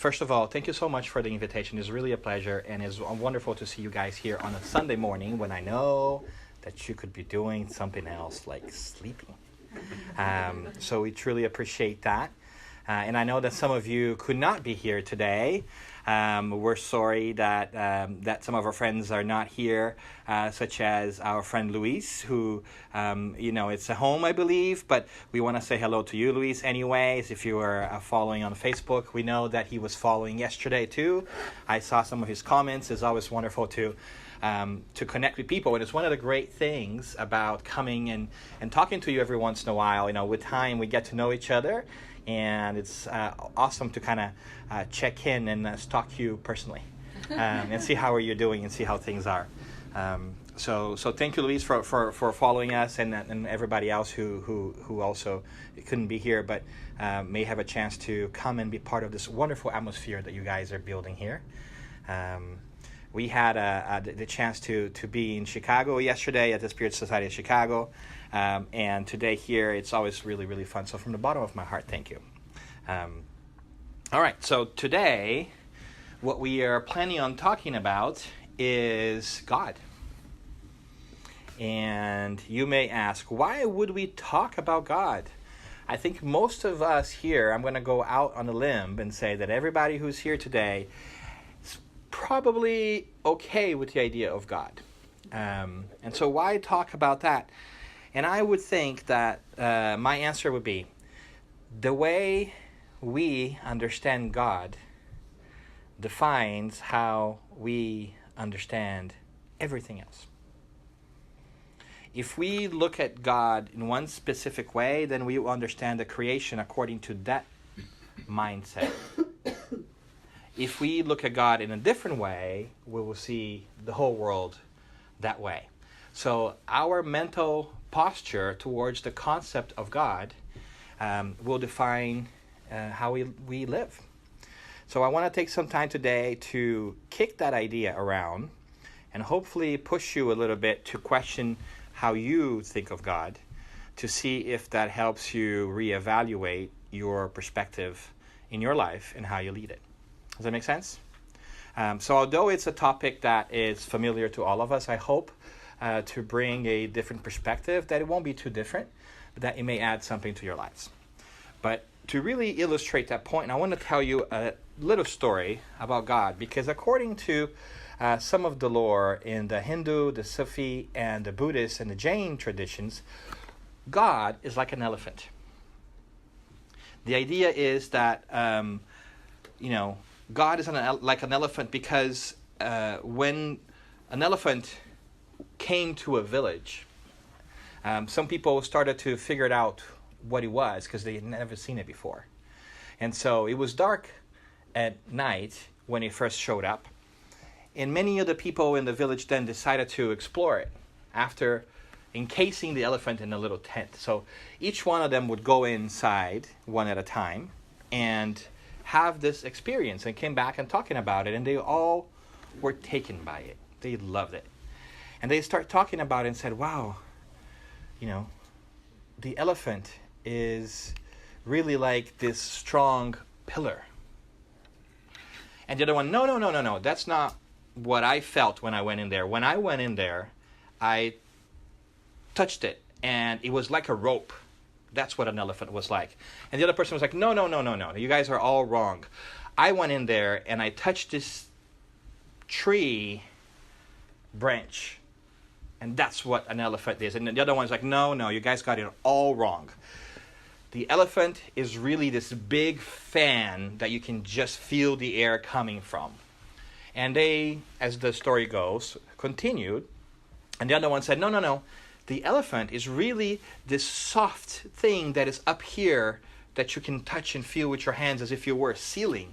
First of all, thank you so much for the invitation. It's really a pleasure, and it's wonderful to see you guys here on a Sunday morning when I know that you could be doing something else like sleeping. So we truly appreciate that. And I know that some of you could not be here today. We're sorry that that some of our friends are not here, such as our friend Luis, who, it's a home, I believe, but we want to say hello to you, Luis, anyways. If you are following on Facebook, we know that he was following yesterday, too. I saw some of his comments. It's always wonderful to connect with people, and it's one of the great things about coming and talking to you every once in a while. With time, we get to know each other, and it's awesome to kind of check in and stalk you personally and see how are you doing and see how things are. So thank you, Luis, for following us, and everybody else who also couldn't be here but may have a chance to come and be part of this wonderful atmosphere that you guys are building here. We had the chance to be in Chicago yesterday at the Spirit Society of Chicago. And today here, it's always really, really fun. So from the bottom of my heart, thank you. All right, so today, what we are planning on talking about is God. And you may ask, why would we talk about God? I think most of us here, I'm going to go out on a limb and say that everybody who's here today is probably okay with the idea of God. And so why talk about that? And I would think that my answer would be, the way we understand God defines how we understand everything else. If we look at God in one specific way, then we will understand the creation according to that mindset. If we look at God in a different way, we will see the whole world that way. So our mental posture towards the concept of God will define how we live. So I want to take some time today to kick that idea around and hopefully push you a little bit to question how you think of God, to see if that helps you reevaluate your perspective in your life and how you lead it. Does that make sense? So although it's a topic that is familiar to all of us, I hope to bring a different perspective, that it won't be too different, but that it may add something to your lives. But to really illustrate that point, I want to tell you a little story about God, because according to some of the lore in the Hindu, the Sufi, and the Buddhist, and the Jain traditions, God is like an elephant. The idea is that, God is like an elephant because when an elephant came to a village, some people started to figure it out what it was because they had never seen it before. And so it was dark at night when it first showed up. And many of the people in the village then decided to explore it after encasing the elephant in a little tent. So each one of them would go inside one at a time and have this experience, and came back and talking about it, and they all were taken by it. They loved it. And they start talking about it and said, wow, the elephant is really like this strong pillar. And the other one, no, that's not what I felt when I went in there. When I went in there, I touched it, and it was like a rope. That's what an elephant was like. And the other person was like, no, you guys are all wrong. I went in there, and I touched this tree branch, and that's what an elephant is. And the other one's like, no, you guys got it all wrong. The elephant is really this big fan that you can just feel the air coming from. And they, as the story goes, continued. And the other one said, no. The elephant is really this soft thing that is up here that you can touch and feel with your hands as if you were a ceiling.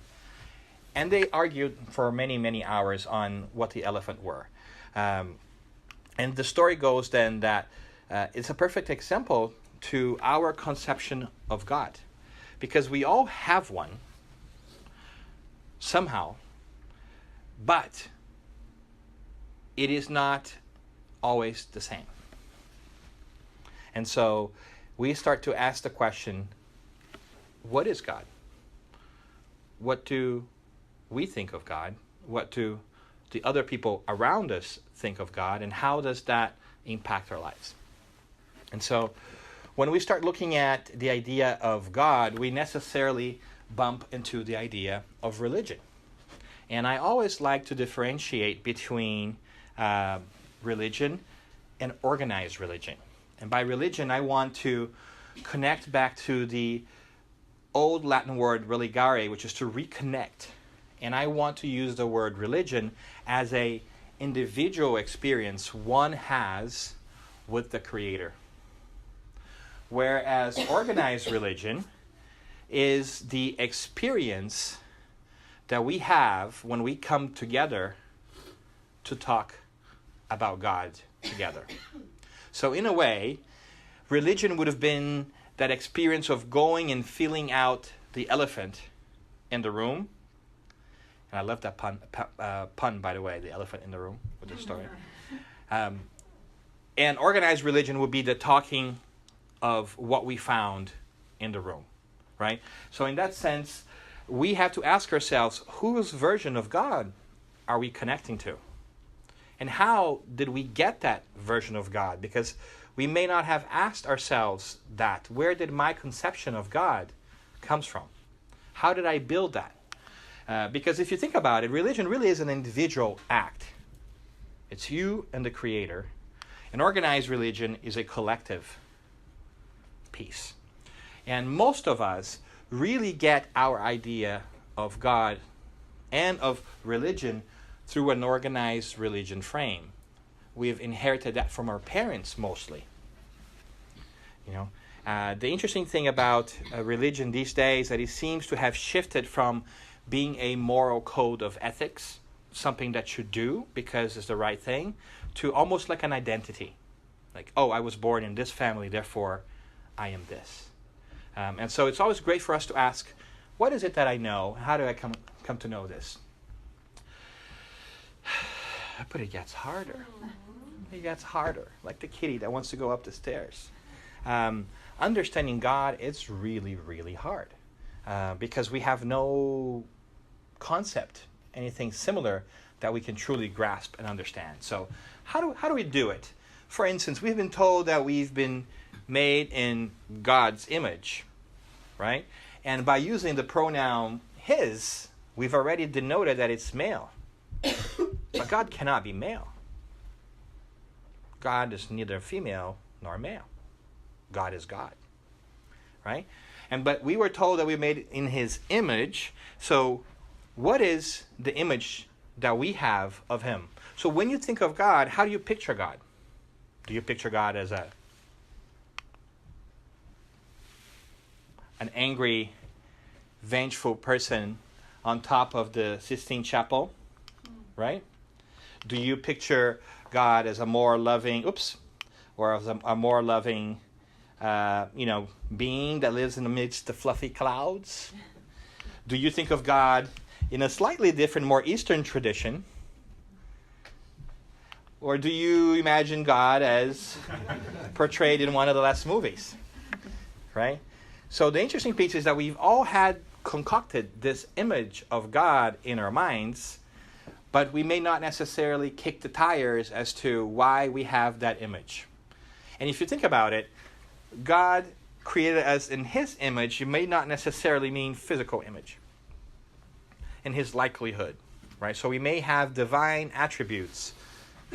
And they argued for many, many hours on what the elephant were. And the story goes then that it's a perfect example to our conception of God. Because we all have one, somehow, but it is not always the same. And so we start to ask the question, what is God? What do we think of God? What do the other people around us think of God? And how does that impact our lives? And so when we start looking at the idea of God, we necessarily bump into the idea of religion. And I always like to differentiate between religion and organized religion. And by religion, I want to connect back to the old Latin word religare, which is to reconnect. And I want to use the word religion as a individual experience one has with the Creator. Whereas organized religion is the experience that we have when we come together to talk about God together. So in a way, religion would have been that experience of going and feeling out the elephant in the room. And I love that pun, by the way, the elephant in the room with the story. And organized religion would be the talking of what we found in the room, right? So in that sense, we have to ask ourselves, whose version of God are we connecting to? And how did we get that version of God? Because we may not have asked ourselves that. Where did my conception of God comes from? How did I build that? Because if you think about it, religion really is an individual act. It's you and the Creator. And organized religion is a collective piece. And most of us really get our idea of God and of religion through an organized religion frame. We've inherited that from our parents mostly. You know, the interesting thing about religion these days is that it seems to have shifted from being a moral code of ethics, something that you do because it's the right thing, to almost like an identity. Like, oh, I was born in this family, therefore I am this. And so it's always great for us to ask, what is it that I know? How do I come to know this? But it gets harder. It gets harder, like the kitty that wants to go up the stairs. Understanding God, it's really, really hard because we have no concept, anything similar that we can truly grasp and understand. So how do we do it? For instance, we've been told that we've been made in God's image, right? And by using the pronoun his, we've already denoted that it's male. But God cannot be male. God is neither female nor male. God is God, right? But we were told that we made in his image. So what is the image that we have of him? So when you think of God, how do you picture God? Do you picture God as an angry, vengeful person on top of the Sistine Chapel, right? Do you picture God as a more loving, or as a more loving, being that lives in the midst of the fluffy clouds? Do you think of God in a slightly different, more Eastern tradition? Or do you imagine God as portrayed in one of the last movies, right? So the interesting piece is that we've all had concocted this image of God in our minds, but we may not necessarily kick the tires as to why we have that image. And if you think about it, God created us in his image. It may not necessarily mean physical image in his likelihood, right? So we may have divine attributes,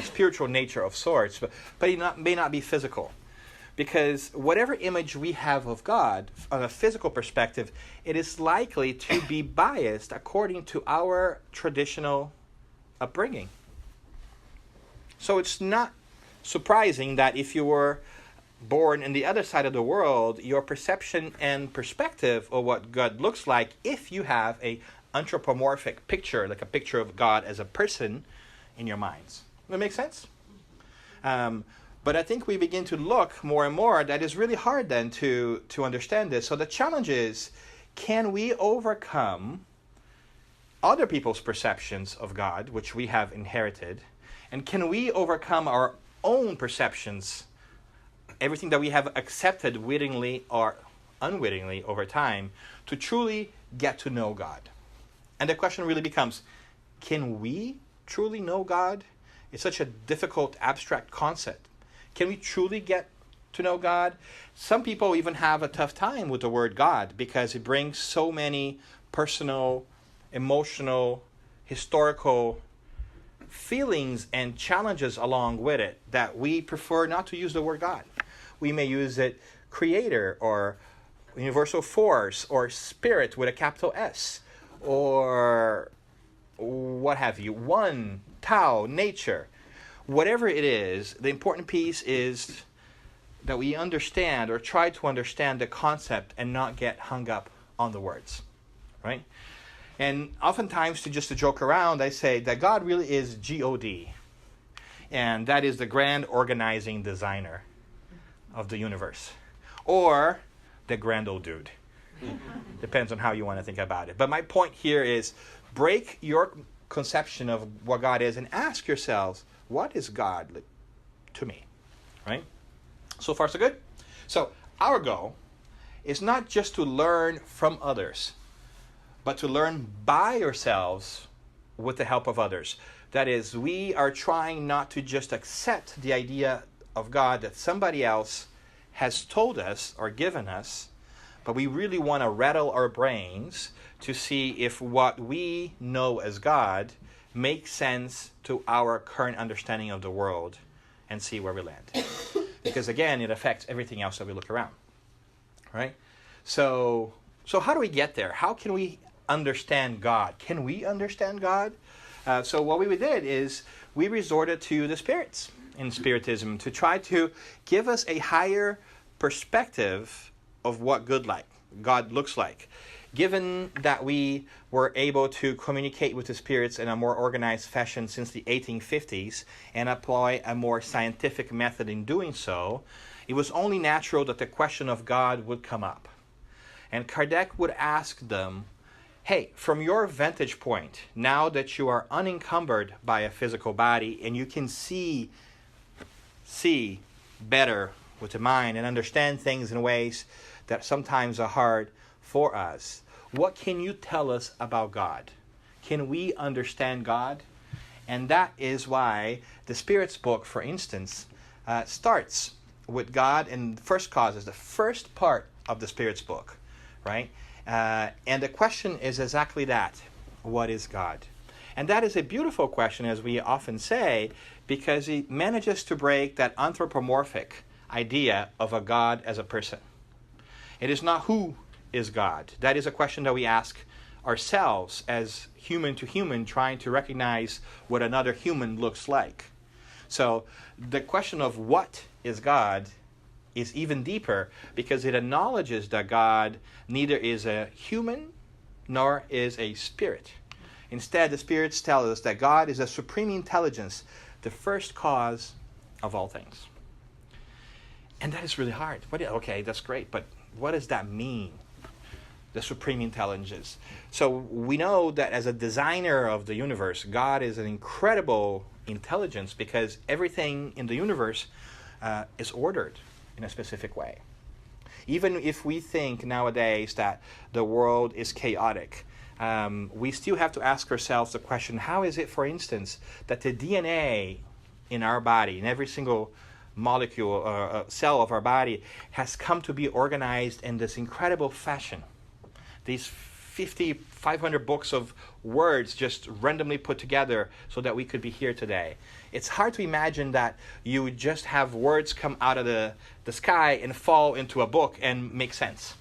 spiritual nature of sorts, but it may not be physical. Because whatever image we have of God on a physical perspective, it is likely to be biased according to our traditional upbringing. So it's not surprising that if you were born in the other side of the world, your perception and perspective of what God looks like, if you have a anthropomorphic picture, like a picture of God as a person in your minds. Does that make sense? But I think we begin to look more and more that it's really hard then to understand this. So the challenge is, can we overcome other people's perceptions of God, which we have inherited, and can we overcome our own perceptions, everything that we have accepted wittingly or unwittingly over time, to truly get to know God? And the question really becomes, can we truly know God? It's such a difficult, abstract concept. Can we truly get to know God? Some people even have a tough time with the word God because it brings so many personal, emotional, historical feelings and challenges along with it that we prefer not to use the word God. We may use it creator or universal force or spirit with a capital S or what have you, one, Tao, nature. Whatever it is, the important piece is that we understand or try to understand the concept and not get hung up on the words, right? And oftentimes, to joke around, I say that God really is G-O-D. And that is the grand organizing designer of the universe. Or the grand old dude. Depends on how you want to think about it. But my point here is, break your conception of what God is and ask yourselves, what is God to me? Right? So far, so good? So our goal is not just to learn from others, but to learn by ourselves with the help of others. That is, we are trying not to just accept the idea of God that somebody else has told us or given us, but we really want to rattle our brains to see if what we know as God makes sense to our current understanding of the world and see where we land. Because again, it affects everything else that we look around. Right? So how do we get there? How can we understand God? Can we understand God? So what we did is we resorted to the spirits in Spiritism to try to give us a higher perspective of what God looks like. Given that we were able to communicate with the spirits in a more organized fashion since the 1850s and apply a more scientific method in doing so, it was only natural that the question of God would come up. And Kardec would ask them, hey, from your vantage point, now that you are unencumbered by a physical body and you can see better with the mind and understand things in ways that sometimes are hard for us, what can you tell us about God? Can we understand God? And that is why the Spirit's book, for instance, starts with God and first causes, the first part of the Spirit's book, right? And the question is exactly that. What is God? And that is a beautiful question, as we often say, because it manages to break that anthropomorphic idea of a God as a person. It is not who is God. That is a question that we ask ourselves as human to human, trying to recognize what another human looks like. So the question of what is God is even deeper because it acknowledges that God neither is a human nor is a spirit. Instead, the spirits tell us that God is a supreme intelligence, the first cause of all things. And that is really hard. Okay, that's great, but what does that mean? The supreme intelligence. So we know that as a designer of the universe, God is an incredible intelligence because everything in the universe is ordered in a specific way. Even if we think nowadays that the world is chaotic, we still have to ask ourselves the question, how is it, for instance, that the DNA in our body, in every single molecule or cell of our body, has come to be organized in this incredible fashion? These 500 books of words just randomly put together so that we could be here today. It's hard to imagine that you would just have words come out of the sky and fall into a book and make sense.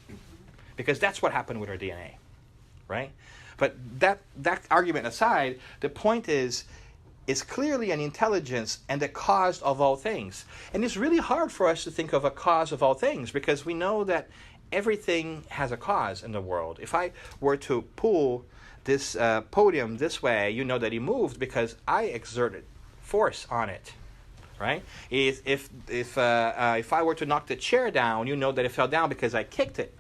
Because that's what happened with our DNA, right? But that argument aside, the point is clearly an intelligence and the cause of all things. And it's really hard for us to think of a cause of all things because we know that everything has a cause in the world. If I were to pull this podium this way, you know that it moved because I exerted force on it, right? If I were to knock the chair down, you know that it fell down because I kicked it,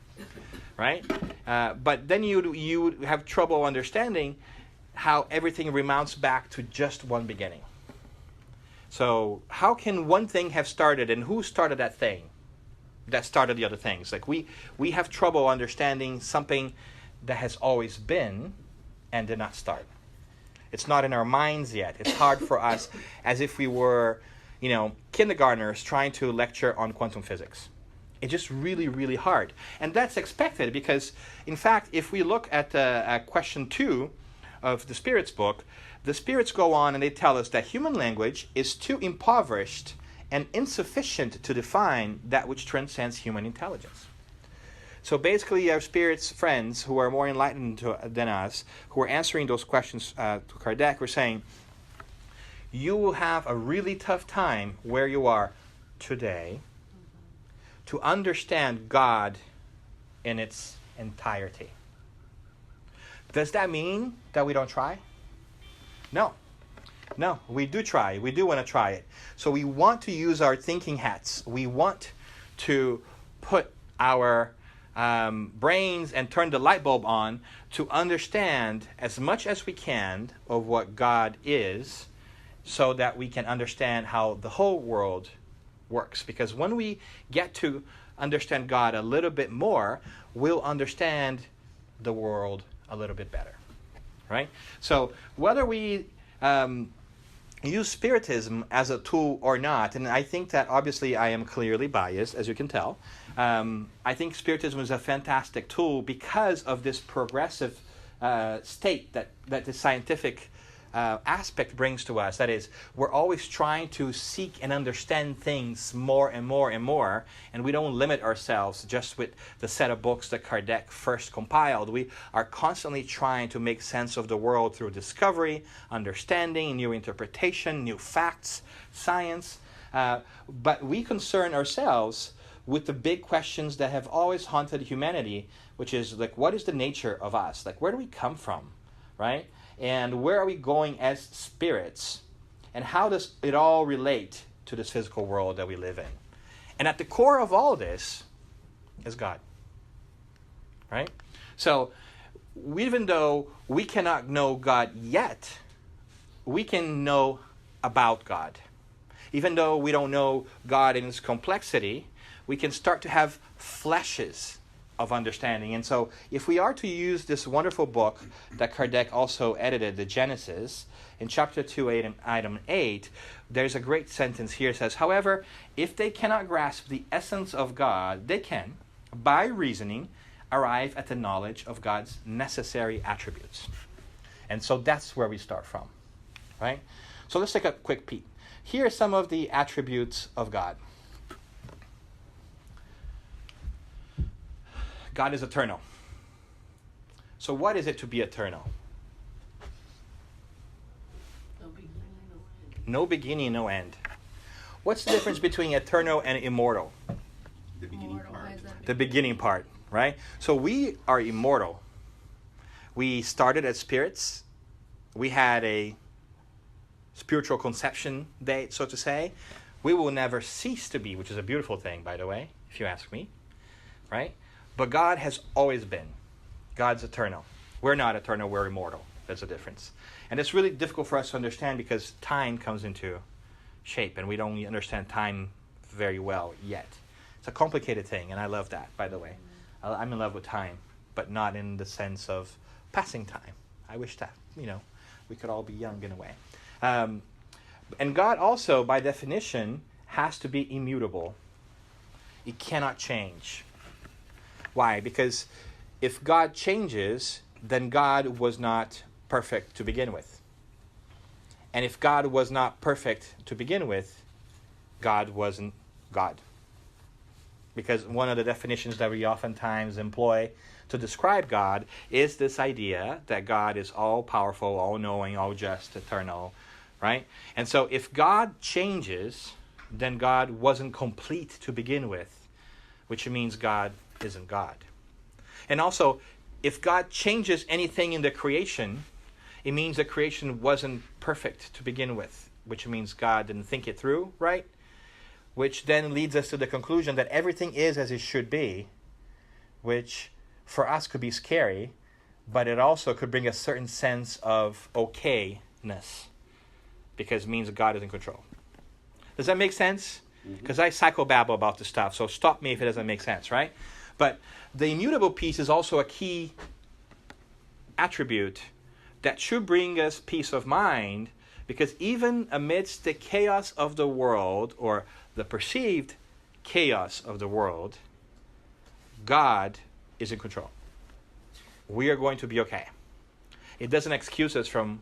right? But then you would have trouble understanding how everything remounts back to just one beginning. So how can one thing have started, and who started that thing that started the other things? Like we have trouble understanding something that has always been and did not start. It's not in our minds yet. It's hard for us, as if we were, kindergartners trying to lecture on quantum physics. It's just really, really hard. And that's expected because, in fact, if we look at question 2 of the Spirits book, the Spirits go on and they tell us that human language is too impoverished and insufficient to define that which transcends human intelligence. So basically, our Spirits friends who are more enlightened than us, who are answering those questions to Kardec, were saying, you will have a really tough time where you are today to understand God in its entirety. Does that mean that we don't try? No. No, we do try. We do want to try it. So we want to use our thinking hats. We want to put our brains and turn the light bulb on to understand as much as we can of what God is, so that we can understand how the whole world works. Because when we get to understand God a little bit more, we'll understand the world a little bit better, right? So whether we use Spiritism as a tool or not, and I think that obviously I am clearly biased, as you can tell. I think Spiritism is a fantastic tool because of this progressive state that the scientific aspect brings to us. That is, we're always trying to seek and understand things more and more and more, and we don't limit ourselves just with the set of books that Kardec first compiled. We are constantly trying to make sense of the world through discovery, understanding, new interpretation, new facts, science. But we concern ourselves with the big questions that have always haunted humanity, which is like, what is the nature of us? Like, where do we come from, right? And where are we going as spirits? And how does it all relate to this physical world that we live in? And at the core of all this is God, right? So even though we cannot know God yet, we can know about God. Even though we don't know God in its complexity, we can start to have flashes of understanding. And so if we are to use this wonderful book that Kardec also edited, the Genesis, in chapter 2, item 8, there's a great sentence here. It says, however, if they cannot grasp the essence of God, they can, by reasoning, arrive at the knowledge of God's necessary attributes. And so that's where we start from, right? So let's take a quick peek. Here are some of the attributes of God. God is eternal. So what is it to be eternal? No beginning, no end. What's the difference between eternal and immortal? The beginning part. The beginning part, right? So we are immortal. We started as spirits. We had a spiritual conception date, so to say. We will never cease to be, which is a beautiful thing, by the way, if you ask me, right? But God has always been. God's eternal. We're not eternal, we're immortal. There's a difference. And it's really difficult for us to understand because time comes into shape and we don't understand time very well yet. It's a complicated thing, and I love that, by the way. I'm in love with time, but not in the sense of passing time. I wish that, we could all be young in a way. And God also, by definition, has to be immutable. It cannot change. Why? Because if God changes, then God was not perfect to begin with. And if God was not perfect to begin with, God wasn't God. Because one of the definitions that we oftentimes employ to describe God is this idea that God is all-powerful, all-knowing, all-just, eternal, right? And so if God changes, then God wasn't complete to begin with, which means God isn't God. And also, if God changes anything in the creation, it means the creation wasn't perfect to begin with, which means God didn't think it through, right? Which then leads us to the conclusion that everything is as it should be, which for us could be scary, but it also could bring a certain sense of okayness, because it means God is in control. Does that make sense? Because I psychobabble about this stuff, so stop me if it doesn't make sense, right? But the immutable piece is also a key attribute that should bring us peace of mind, because even amidst the chaos of the world, or the perceived chaos of the world, God is in control. We are going to be okay. It doesn't excuse us from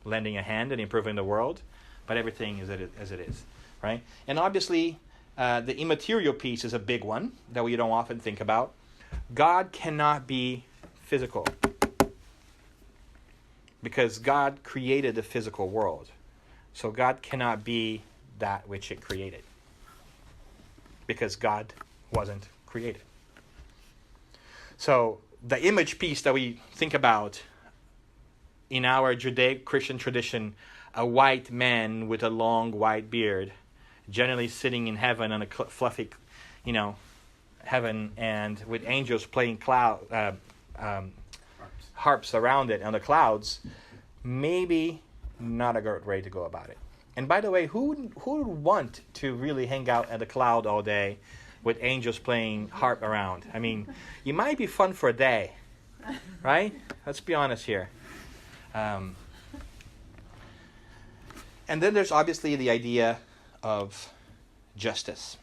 lending a hand and improving the world, but everything is as it is, right? And obviously, the immaterial piece is a big one that we don't often think about. God cannot be physical, because God created the physical world. So God cannot be that which it created, because God wasn't created. So the image piece that we think about in our Judeo-Christian tradition, a white man with a long white beard, generally sitting in heaven on a fluffy, heaven, and with angels playing harps around it on the clouds, maybe not a good way to go about it. And by the way, who would want to really hang out at the cloud all day with angels playing harp around? I mean, it might be fun for a day, right? Let's be honest here. And then there's obviously the idea of justice.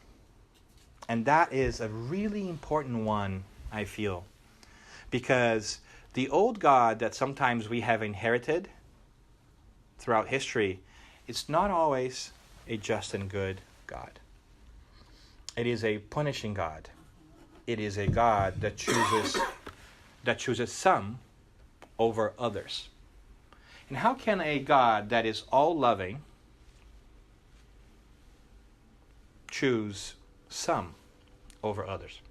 And that is a really important one, I feel. Because the old God that sometimes we have inherited throughout history, it's not always a just and good God. It is a punishing God. It is a God that chooses some over others. And how can a God that is all loving choose some over others?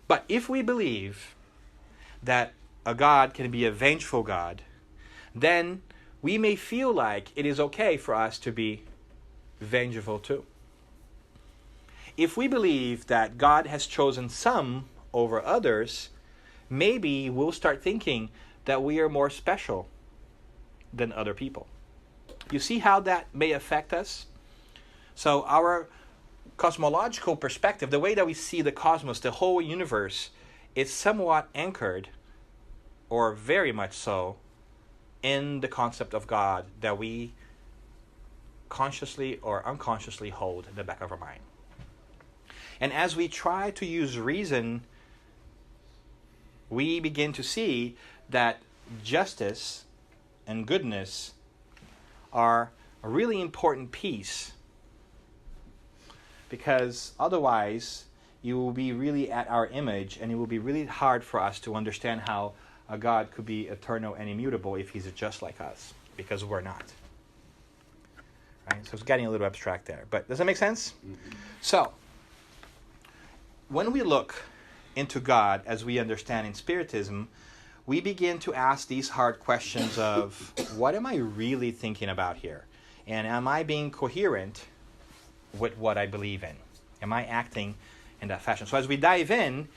But if we believe that a God can be a vengeful God, then we may feel like it is okay for us to be vengeful too. If we believe that God has chosen some over others, maybe we'll start thinking that we are more special than other people. You see how that may affect us? So our cosmological perspective, the way that we see the cosmos, the whole universe, is somewhat anchored, or very much so, in the concept of God that we consciously or unconsciously hold in the back of our mind. And as we try to use reason, we begin to see that justice and goodness are a really important piece, because otherwise you will be really at our image, and it will be really hard for us to understand how a God could be eternal and immutable if he's just like us, because we're not. Right? So it's getting a little abstract there, but does that make sense? Mm-hmm. So when we look into God as we understand in Spiritism, we begin to ask these hard questions of, what am I really thinking about here? And am I being coherent with what I believe in? Am I acting in that fashion? So as we dive in,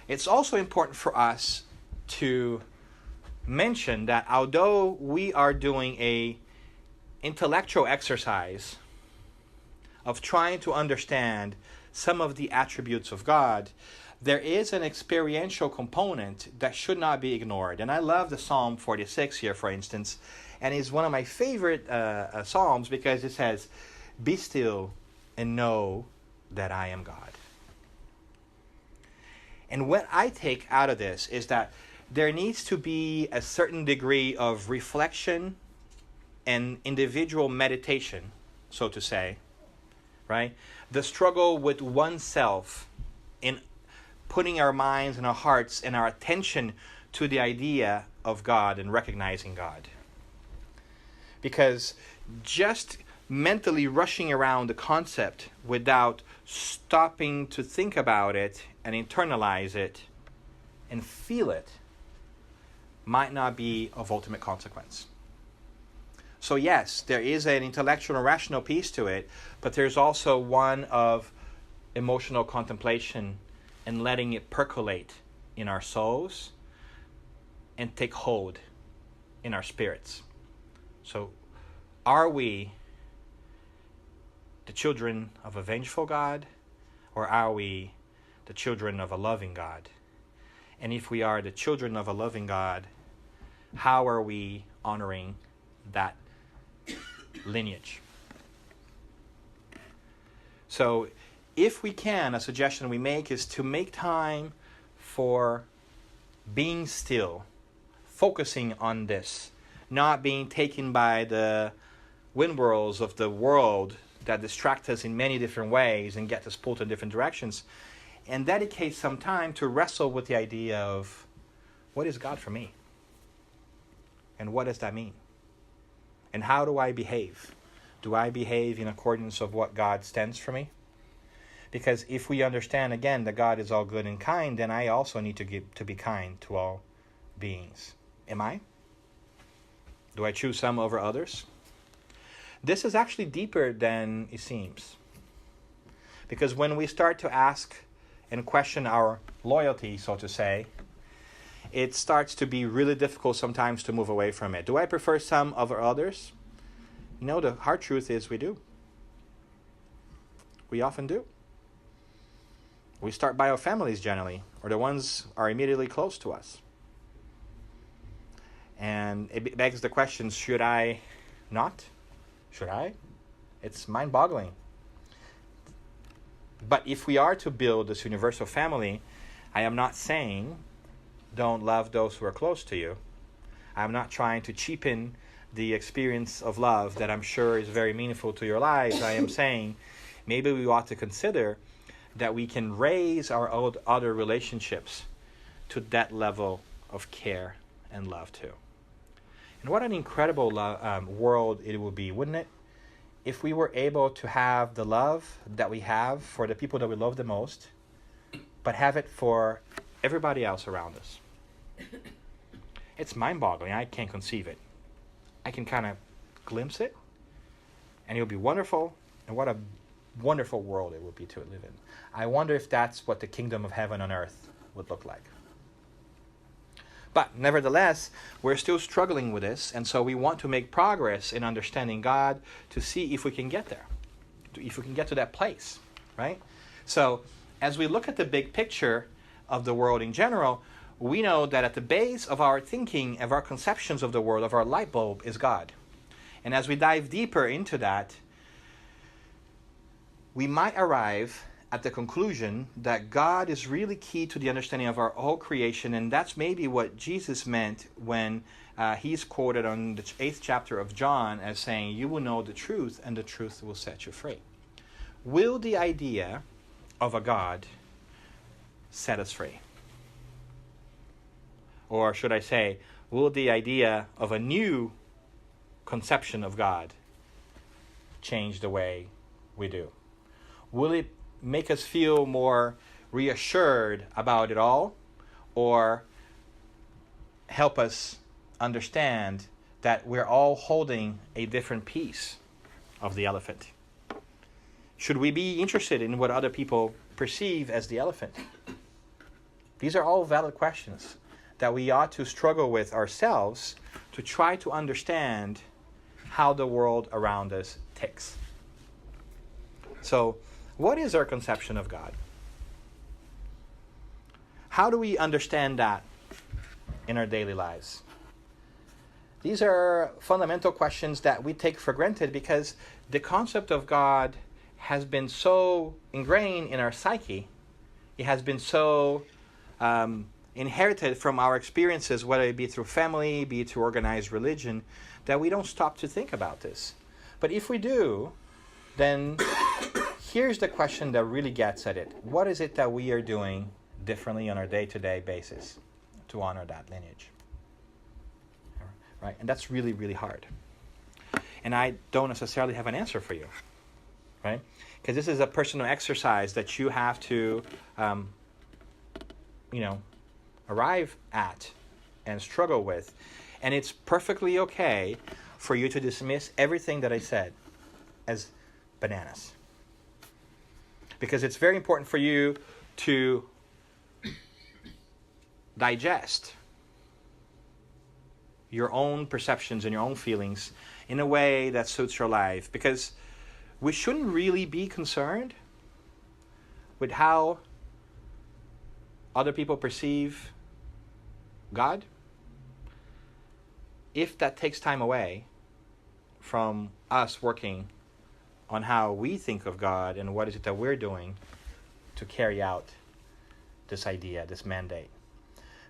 it's also important for us to mention that although we are doing a intellectual exercise of trying to understand some of the attributes of God, there is an experiential component that should not be ignored. And I love the Psalm 46 here, for instance, and it's one of my favorite psalms, because it says, "Be still and know that I am God." And what I take out of this is that there needs to be a certain degree of reflection and individual meditation, so to say, right? The struggle with oneself in putting our minds and our hearts and our attention to the idea of God and recognizing God. Because just mentally rushing around the concept without stopping to think about it and internalize it and feel it might not be of ultimate consequence. So yes, there is an intellectual and rational piece to it, but there's also one of emotional contemplation and letting it percolate in our souls and take hold in our spirits. So are we the children of a vengeful God, or are we the children of a loving God? And if we are the children of a loving God, how are we honoring that lineage? So if we can, a suggestion we make is to make time for being still, focusing on this, not being taken by the wind whirls of the world that distract us in many different ways and get us pulled in different directions, and dedicate some time to wrestle with the idea of, what is God for me? And what does that mean? And how do I behave? Do I behave in accordance of what God stands for me? Because if we understand, again, that God is all good and kind, then I also need to be kind to all beings. Am I? Do I choose some over others? This is actually deeper than it seems. Because when we start to ask and question our loyalty, so to say, it starts to be really difficult sometimes to move away from it. Do I prefer some over others? You know, the hard truth is we do. We often do. We start by our families generally, or the ones are immediately close to us. And it begs the question, should I not? Should I? It's mind-boggling. But if we are to build this universal family, I am not saying don't love those who are close to you. I'm not trying to cheapen the experience of love that I'm sure is very meaningful to your lives. I am saying maybe we ought to consider that we can raise our other relationships to that level of care and love too. And what an incredible world it would be, wouldn't it? If we were able to have the love that we have for the people that we love the most, but have it for everybody else around us. It's mind-boggling. I can't conceive it. I can kind of glimpse it, and it would be wonderful. And what a wonderful world it would be to live in. I wonder if that's what the kingdom of heaven on earth would look like. But nevertheless, we're still struggling with this, and so we want to make progress in understanding God to see if we can get there, if we can get to that place, right? So as we look at the big picture of the world in general, we know that at the base of our thinking, of our conceptions of the world, of our light bulb, is God. And as we dive deeper into that, we might arrive at the conclusion that God is really key to the understanding of our whole creation, and that's maybe what Jesus meant when he's quoted on the 8th chapter of John as saying, "You will know the truth, and the truth will set you free." Will the idea of a God set us free? Or should I say, will the idea of a new conception of God change the way we do? Will it make us feel more reassured about it all, or help us understand that we're all holding a different piece of the elephant? Should we be interested in what other people perceive as the elephant? These are all valid questions that we ought to struggle with ourselves to try to understand how the world around us ticks. So, what is our conception of God? How do we understand that in our daily lives? These are fundamental questions that we take for granted because the concept of God has been so ingrained in our psyche. It has been so inherited from our experiences, whether it be through family, be it through organized religion, that we don't stop to think about this. But if we do, then here's the question that really gets at it. What is it that we are doing differently on our day-to-day basis to honor that lineage? Right? And that's really, really hard. And I don't necessarily have an answer for you. Right? Because this is a personal exercise that you have to, arrive at and struggle with. And it's perfectly okay for you to dismiss everything that I said as bananas. Because it's very important for you to digest your own perceptions and your own feelings in a way that suits your life. Because we shouldn't really be concerned with how other people perceive God. if that takes time away from us working on how we think of God and what is it that we're doing to carry out this idea, this mandate.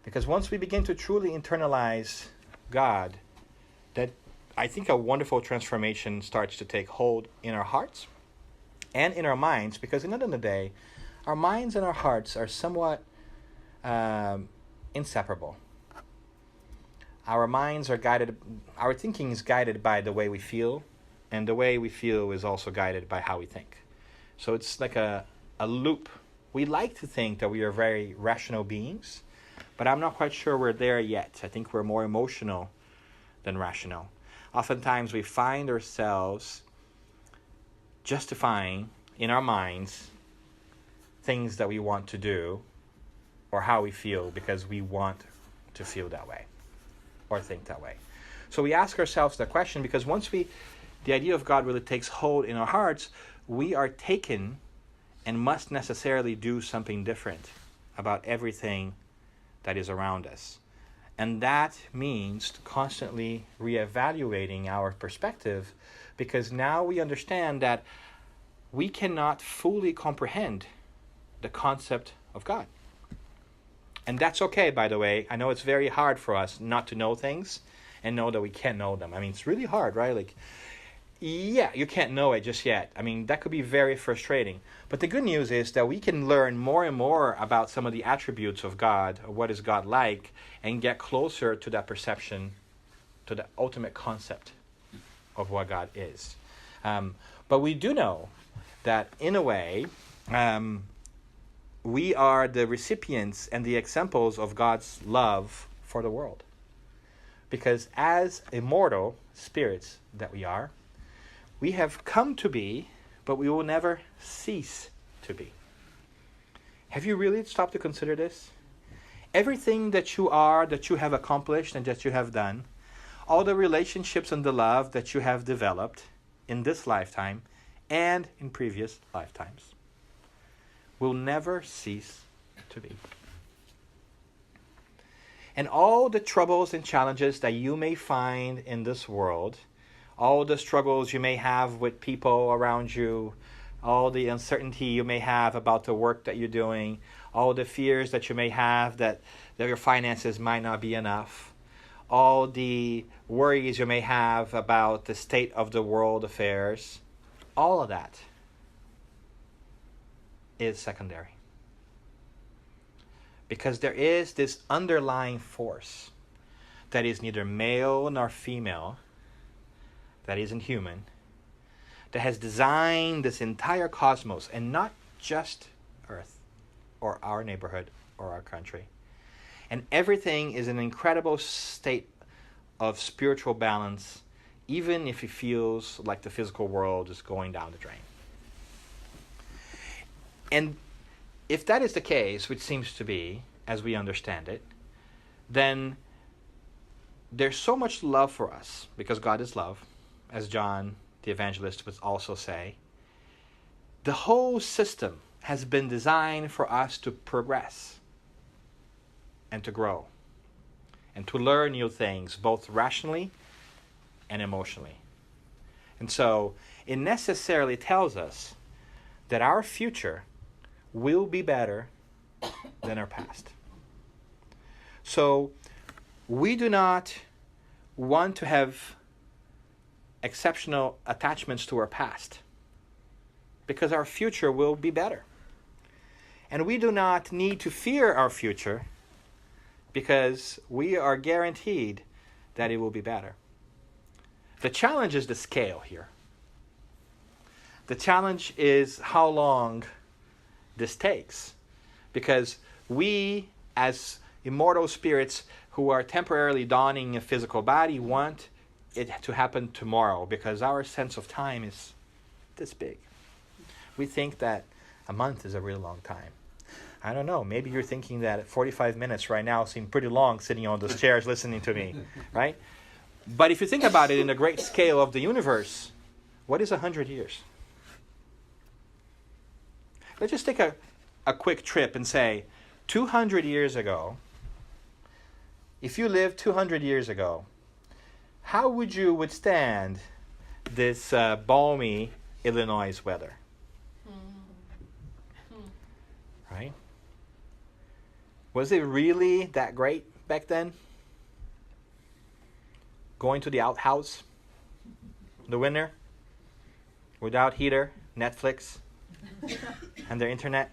Because once we begin to truly internalize God, that I think a wonderful transformation starts to take hold in our hearts and in our minds, because at the end of the day, our minds and our hearts are somewhat inseparable. Our minds are guided, our thinking is guided by the way we feel, and the way we feel is also guided by how we think. So it's like a loop. We like to think that we are very rational beings, but I'm not quite sure we're there yet. I think we're more emotional than rational. Oftentimes we find ourselves justifying in our minds things that we want to do or how we feel because we want to feel that way or think that way. So we ask ourselves that question because once the idea of God really takes hold in our hearts, we are taken and must necessarily do something different about everything that is around us. And that means constantly reevaluating our perspective, because now we understand that we cannot fully comprehend the concept of God. And that's okay, by the way. I know it's very hard for us not to know things and know that we can't know them. I mean, it's really hard, right? Like, yeah, you can't know it just yet. I mean, that could be very frustrating. But the good news is that we can learn more and more about some of the attributes of God, or what is God like, and get closer to that perception, to the ultimate concept of what God is. But we do know that, in a way, we are the recipients and the examples of God's love for the world. Because as immortal spirits that we are, we have come to be, but we will never cease to be. Have you really stopped to consider this? Everything that you are, that you have accomplished and that you have done, all the relationships and the love that you have developed in this lifetime and in previous lifetimes, will never cease to be. And all the troubles and challenges that you may find in this world, all the struggles you may have with people around you, all the uncertainty you may have about the work that you're doing, all the fears that you may have that your finances might not be enough, all the worries you may have about the state of the world affairs, all of that is secondary. Because there is this underlying force that is neither male nor female, that isn't human, that has designed this entire cosmos, and not just Earth or our neighborhood or our country. And everything is an incredible state of spiritual balance, even if it feels like the physical world is going down the drain. And if that is the case, which seems to be, as we understand it, then there's so much love for us, because God is love, as John the Evangelist would also say. The whole system has been designed for us to progress and to grow and to learn new things, both rationally and emotionally. And so it necessarily tells us that our future will be better than our past. So we do not want to have exceptional attachments to our past, because our future will be better. And we do not need to fear our future, because we are guaranteed that it will be better. The challenge is the scale here. The challenge is how long this takes, because we, as immortal spirits who are temporarily donning a physical body, want it to happen tomorrow, because our sense of time is this big. We think that a month is a really long time. I don't know, maybe you're thinking that 45 minutes right now seem pretty long sitting on those chairs listening to me, right? But if you think about it in the great scale of the universe, what is 100 years? Let's just take a quick trip and say, 200 years ago, if you lived 200 years ago, how would you withstand this balmy Illinois weather? Right? Was it really that great back then? Going to the outhouse in the winter without heater, Netflix, and their internet,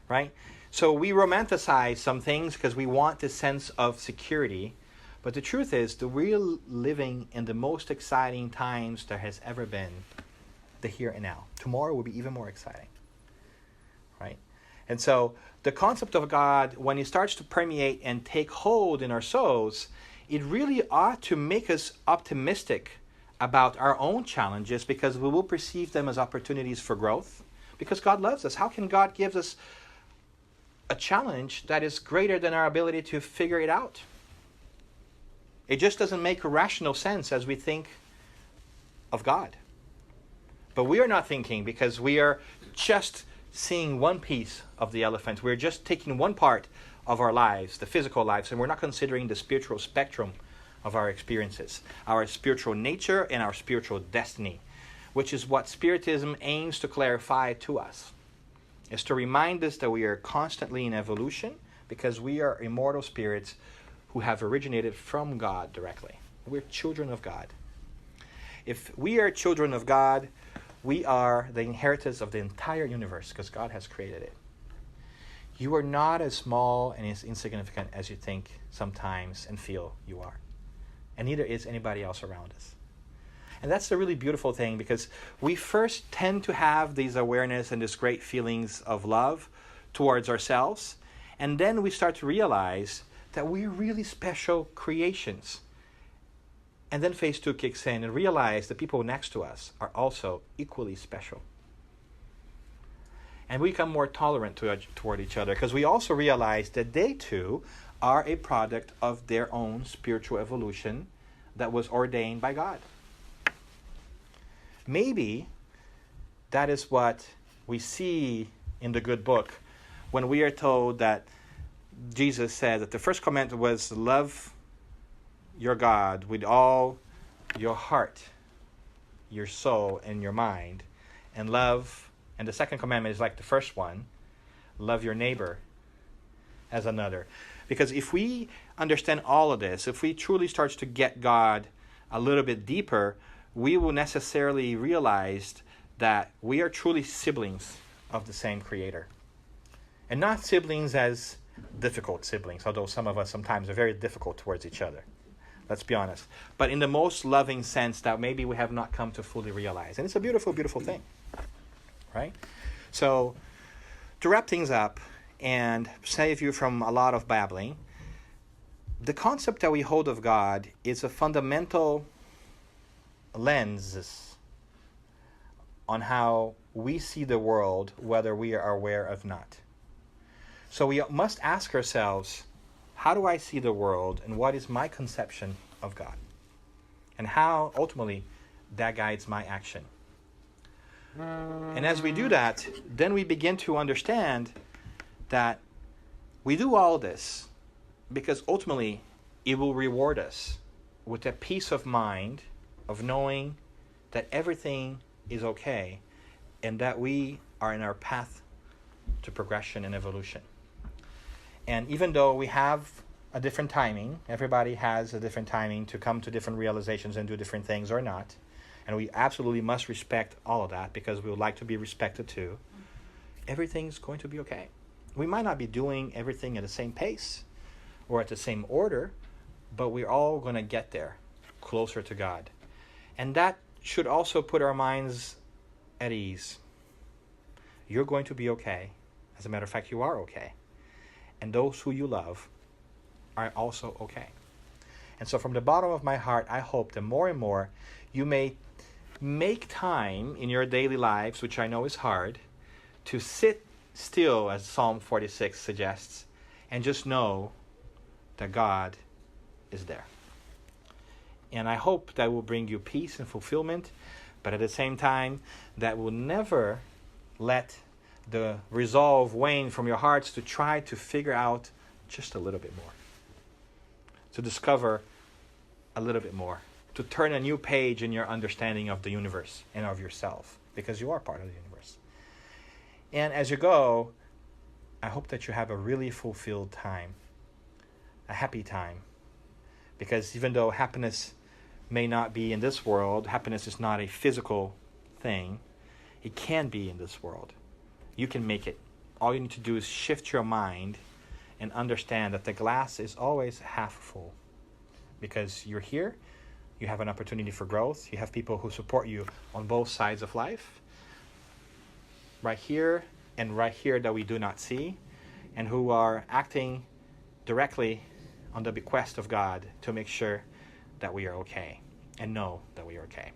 right? So we romanticize some things because we want this sense of security, but the truth is that we're living in the most exciting times there has ever been, the here and now. Tomorrow will be even more exciting, right? And so the concept of God, when it starts to permeate and take hold in our souls, it really ought to make us optimistic about our own challenges, because we will perceive them as opportunities for growth, because God loves us. How can God give us a challenge that is greater than our ability to figure it out? It just doesn't make rational sense as we think of God. But we are not thinking, because we are just seeing one piece of the elephant. We're just taking one part of our lives, the physical lives, and we're not considering the spiritual spectrum of our experiences, our spiritual nature and our spiritual destiny, which is what Spiritism aims to clarify to us, is to remind us that we are constantly in evolution, because we are immortal spirits who have originated from God directly. We're children of God. If we are children of God, we are the inheritors of the entire universe, because God has created it. You are not as small and as insignificant as you think sometimes and feel you are. And neither is anybody else around us. And that's the really beautiful thing, because we first tend to have these awareness and these great feelings of love towards ourselves. And then we start to realize that we're really special creations. And then phase 2 kicks in, and realize the people next to us are also equally special. And we become more tolerant toward each other, because we also realize that they too are a product of their own spiritual evolution that was ordained by God. Maybe that is what we see in the good book when we are told that Jesus said that the first commandment was love your God with all your heart, your soul, and your mind, and the second commandment is like the first one, love your neighbor as another. Because if we understand all of this, if we truly start to get God a little bit deeper, we will necessarily realize that we are truly siblings of the same Creator. And not siblings as difficult siblings, although some of us sometimes are very difficult towards each other. Let's be honest. But in the most loving sense that maybe we have not come to fully realize. And it's a beautiful, beautiful thing. Right? So, to wrap things up and save you from a lot of babbling, the concept that we hold of God is a fundamental lens on how we see the world, whether we are aware of not. So we must ask ourselves, how do I see the world, and what is my conception of God? And how, ultimately, that guides my action. And as we do that, then we begin to understand that we do all this because ultimately it will reward us with a peace of mind of knowing that everything is okay and that we are in our path to progression and evolution. And even though we have a different timing, everybody has a different timing to come to different realizations and do different things or not, and we absolutely must respect all of that because we would like to be respected too, everything's going to be okay. We might not be doing everything at the same pace or at the same order, but we're all going to get there, closer to God. And that should also put our minds at ease. You're going to be okay. As a matter of fact, you are okay. And those who you love are also okay. And so from the bottom of my heart, I hope that more and more you may make time in your daily lives, which I know is hard, to sit still, as Psalm 46 suggests, and just know that God is there. And I hope that will bring you peace and fulfillment, but at the same time, that will never let the resolve wane from your hearts to try to figure out just a little bit more. To discover a little bit more, to turn a new page in your understanding of the universe and of yourself, because you are part of the universe. And as you go, I hope that you have a really fulfilled time, a happy time, because even though happiness may not be in this world, happiness is not a physical thing, it can be in this world. You can make it. All you need to do is shift your mind and understand that the glass is always half full, because you're here, you have an opportunity for growth, you have people who support you on both sides of life, right here and right here that we do not see, and who are acting directly on the bequest of God to make sure that we are okay and know that we are okay.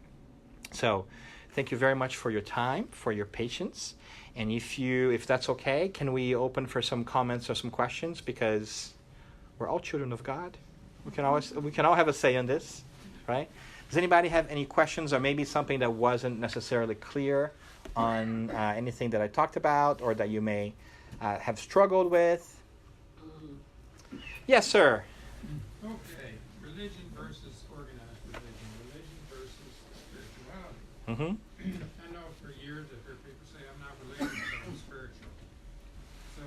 So thank you very much for your time, for your patience. And if that's okay, can we open for some comments or some questions? Because we're all children of God. We can all have a say in this, right? Does anybody have any questions, or maybe something that wasn't necessarily clear on anything that I talked about, or that you may have struggled with? Yes, sir. Okay, religion versus organized religion versus spirituality. Mm-hmm. I know for years I've heard people say, I'm not religious, but I'm spiritual. So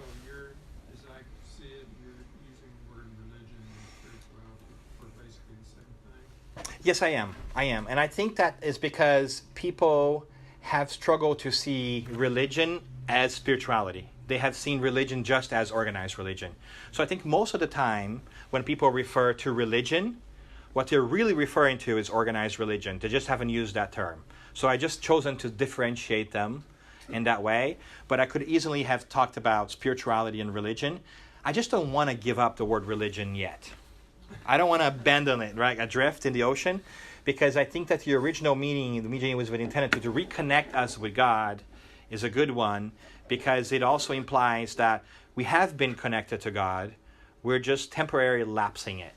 as I see it, you're using the word religion and spirituality for basically the same thing. Yes, I am. And I think that is because people have struggled to see religion as spirituality. They have seen religion just as organized religion. So I think most of the time when people refer to religion, what they're really referring to is organized religion. They just haven't used that term. So I just chosen to differentiate them in that way. But I could easily have talked about spirituality and religion. I just don't want to give up the word religion yet. I don't want to abandon it, right, adrift in the ocean, because I think that the original meaning, the meaning was intended to reconnect us with God, is a good one, because it also implies that we have been connected to God. We're just temporarily lapsing it.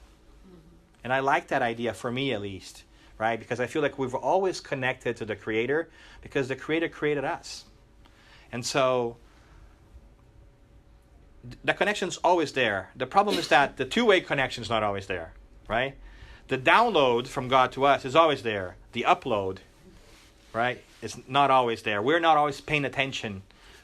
And I like that idea, for me at least, right? Because I feel like we've always connected to the Creator, because the Creator created us. And so the connection's always there. The problem is that the two-way connection's not always there, right? The download from God to us is always there. The upload, right, is not always there. We're not always paying attention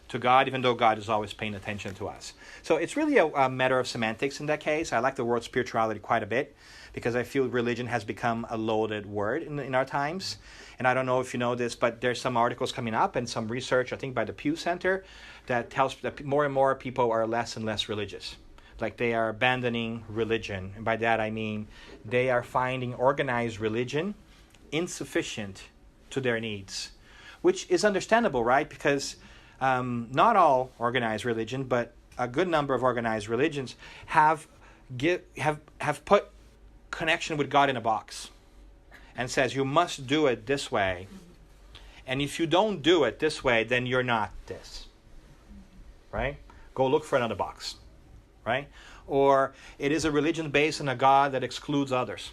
to God, even though God is always paying attention to us. So it's really a matter of semantics in that case. I like the word spirituality quite a bit, because I feel religion has become a loaded word in our times. And I don't know if you know this, but there's some articles coming up and some research, I think by the Pew Center, that tells that more and more people are less and less religious. Like they are abandoning religion. And by that I mean they are finding organized religion insufficient to their needs, which is understandable, right? Because not all organized religion, but a good number of organized religions have put connection with God in a box and says you must do it this way, and if you don't do it this way, then you're not this, right? Go look for another box, right? Or it is a religion based on a God that excludes others,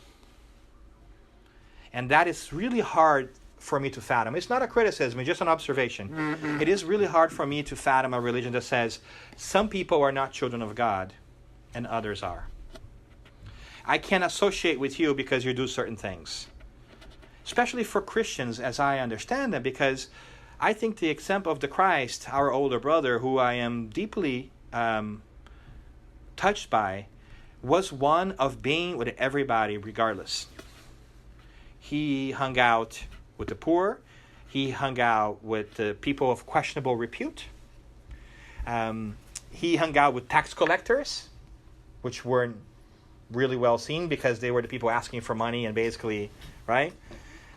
and that is really hard for me to fathom. It's not a criticism, it's just an observation. Mm-hmm. It is really hard for me to fathom a religion that says some people are not children of God and others are. I can't associate with you because you do certain things. Especially for Christians, as I understand them, because I think the example of the Christ, our older brother, who I am deeply touched by, was one of being with everybody regardless. He hung out with the poor. He hung out with the people of questionable repute. He hung out with tax collectors, which weren't really well seen because they were the people asking for money and basically, right?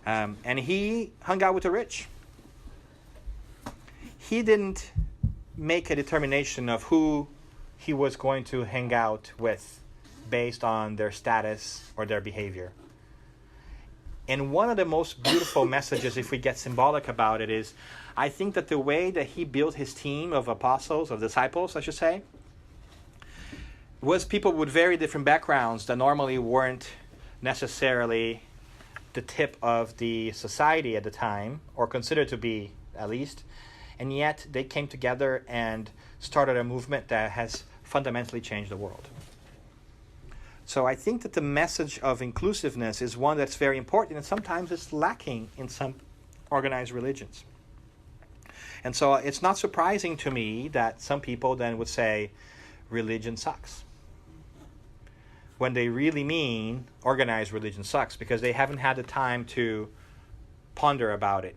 And he hung out with the rich. He didn't make a determination of who he was going to hang out with based on their status or their behavior. And one of the most beautiful messages, if we get symbolic about it, is I think that the way that he built his team of apostles, of disciples, I should say, was people with very different backgrounds that normally weren't necessarily the tip of the society at the time, or considered to be at least. And yet they came together and started a movement that has fundamentally changed the world. So I think that the message of inclusiveness is one that's very important, and sometimes it's lacking in some organized religions. And so it's not surprising to me that some people then would say religion sucks, when they really mean organized religion sucks, because they haven't had the time to ponder about it.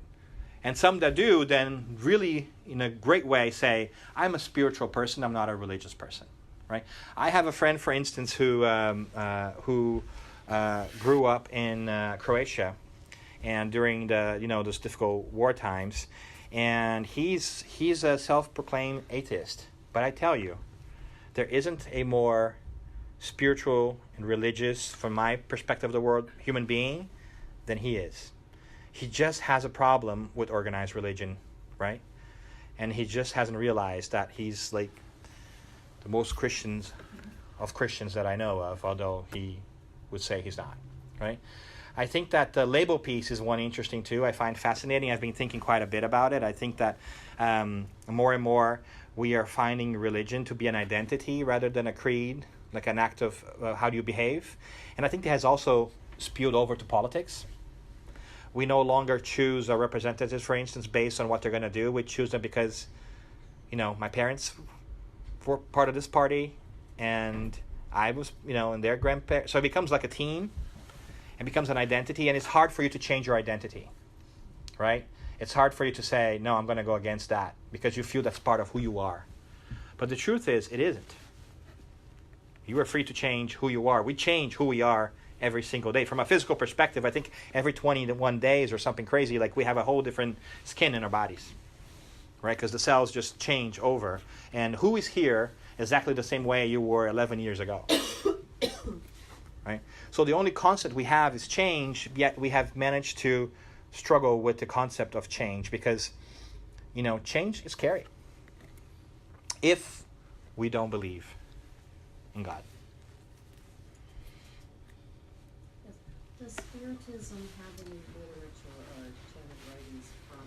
And some that do then really, in a great way, say, I'm a spiritual person, I'm not a religious person. Right? I have a friend, for instance, who grew up in Croatia, and during those difficult war times, and he's a self-proclaimed atheist. But I tell you, there isn't a more spiritual and religious, from my perspective of the world, human being than he is. He just has a problem with organized religion, right? And he just hasn't realized that he's like the most Christians that I know of, although he would say he's not, right? I think that the label piece is one interesting too. I find fascinating. I've been thinking quite a bit about it. I think that more and more we are finding religion to be an identity rather than a creed, like an act of how do you behave. And I think that has also spewed over to politics. We no longer choose our representatives, for instance, based on what they're going to do. We choose them because, my parents were part of this party, and I was, and their grandparents. So it becomes like a team. It becomes an identity, and it's hard for you to change your identity, right? It's hard for you to say, no, I'm going to go against that, because you feel that's part of who you are. But the truth is, it isn't. You are free to change who you are. We change who we are every single day. From a physical perspective, I think every 21 days or something crazy, like we have a whole different skin in our bodies, right? Because the cells just change over. And who is here exactly the same way you were 11 years ago, right? So the only constant we have is change, yet we have managed to struggle with the concept of change because, change is scary if we don't believe in God. Does Spiritism have any literature or chanted writings from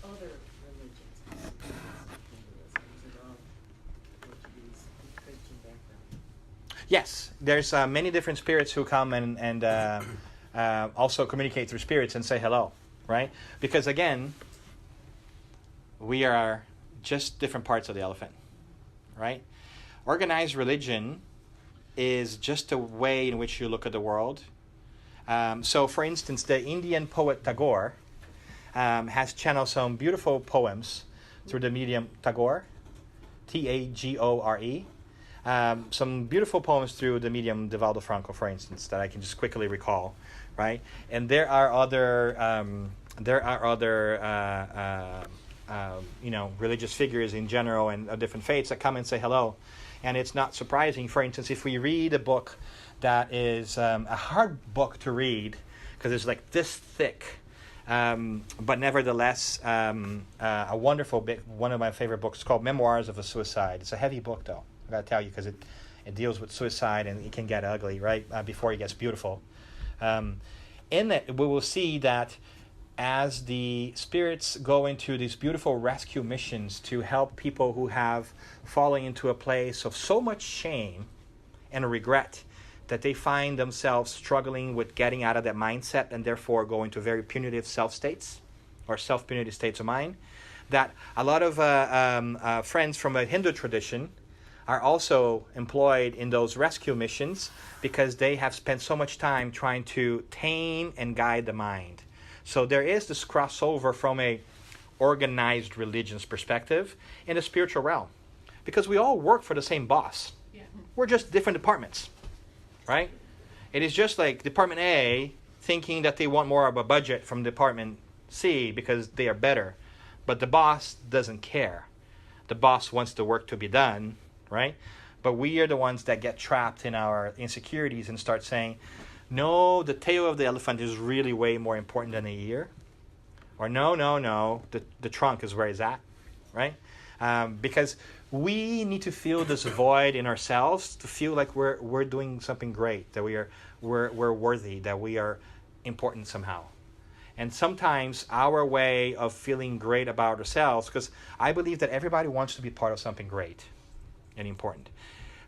other religions? Hinduism, is it all Portuguese Christian background? Yes, there's many different spirits who come and also communicate through spirits and say hello, right? Because again, we are just different parts of the elephant, right? Organized religion is just a way in which you look at the world. So, for instance, the Indian poet Tagore has channeled some beautiful poems through the medium Tagore, Tagore. Some beautiful poems through the medium de Valdo Franco, for instance, that I can just quickly recall, right? And there are other religious figures in general and of different faiths that come and say hello. And it's not surprising, for instance, if we read a book that is a hard book to read, because it's like this thick, but nevertheless a wonderful book. One of my favorite books is called Memoirs of a Suicide. It's a heavy book, though, I got to tell you, because it deals with suicide and it can get ugly, right, before it gets beautiful. In it, we will see that as the spirits go into these beautiful rescue missions to help people who have fallen into a place of so much shame and regret that they find themselves struggling with getting out of that mindset and therefore go into very punitive self-states or self-punitive states of mind, that a lot of friends from a Hindu tradition are also employed in those rescue missions because they have spent so much time trying to tame and guide the mind. So there is this crossover from a organized religion's perspective in the spiritual realm, because we all work for the same boss. Yeah. We're just different departments, right? It is just like Department A thinking that they want more of a budget from Department C because they are better, but the boss doesn't care. The boss wants the work to be done, right? But we are the ones that get trapped in our insecurities and start saying, no, the tail of the elephant is really way more important than the ear. Or no, the trunk is where it's at, right? Because we need to feel this void in ourselves to feel like we're doing something great, that we're worthy, that we are important somehow. And sometimes our way of feeling great about ourselves, because I believe that everybody wants to be part of something great and important.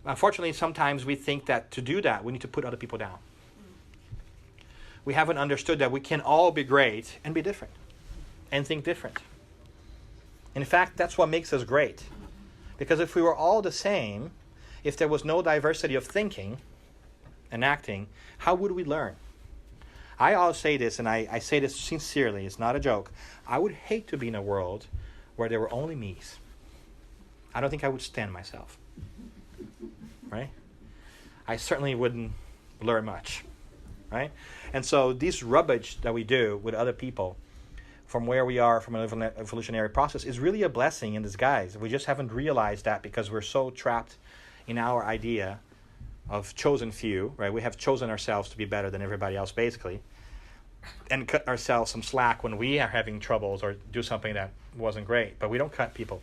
Unfortunately, sometimes we think that to do that, we need to put other people down. We haven't understood that we can all be great and be different and think different. In fact, that's what makes us great. Because if we were all the same, if there was no diversity of thinking and acting, how would we learn? I always say this, and I say this sincerely, it's not a joke. I would hate to be in a world where there were only me's. I don't think I would stand myself. Right? I certainly wouldn't learn much. Right? And so this rubbish that we do with other people, from where we are from an evolutionary process, is really a blessing in disguise. We just haven't realized that because we're so trapped in our idea of chosen few, right? We have chosen ourselves to be better than everybody else, basically, and cut ourselves some slack when we are having troubles or do something that wasn't great. But we don't cut people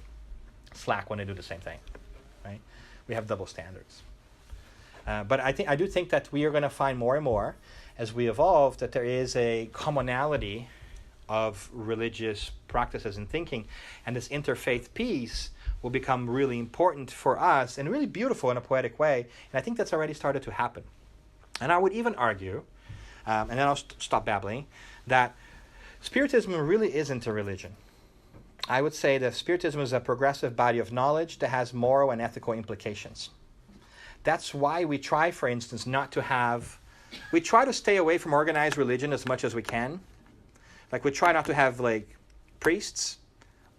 slack when they do the same thing, right? We have double standards. But I do think that we are going to find more and more as we evolve that there is a commonality of religious practices and thinking, and this interfaith piece will become really important for us and really beautiful in a poetic way, and I think that's already started to happen. And I would even argue, and then I'll stop babbling, that Spiritism really isn't a religion. I would say that Spiritism is a progressive body of knowledge that has moral and ethical implications. That's why we try, for instance, we try to stay away from organized religion as much as we can. Like, we try not to have, like, priests